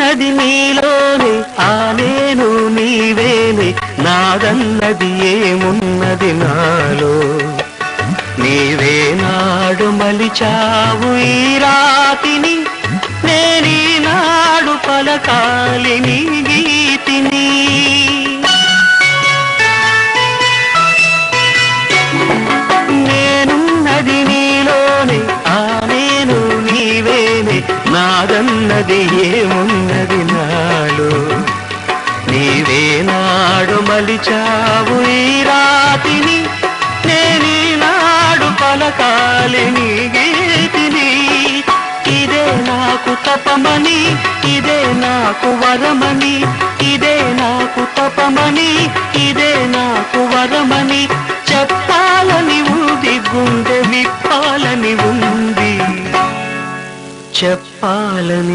నేనున్నది నీలోనే ఆ నేను నీవేనే నాదన్నది ఏమున్నది నాలో నీవే నాడు మలిచావు ఈ రాతిని నేనీనాడు పలకాలి నీ గీతిని నేనున్నది నీలోనే ఆ నేను నీవేనే నాదన్నది ఏమున్నది నాలో నీవే నాడు మలిచావు ఈ రాతిని నేనీనాడు పలకాలి నీ గీతిని ఇదే నాకు తపమని ఇదే నాకు వరమని ఇదే నాకు తపమని ఇదే నాకు వరమని చెప్పాలని ఉంది గుండె విప్పాలని ఉంది చెప్పాలని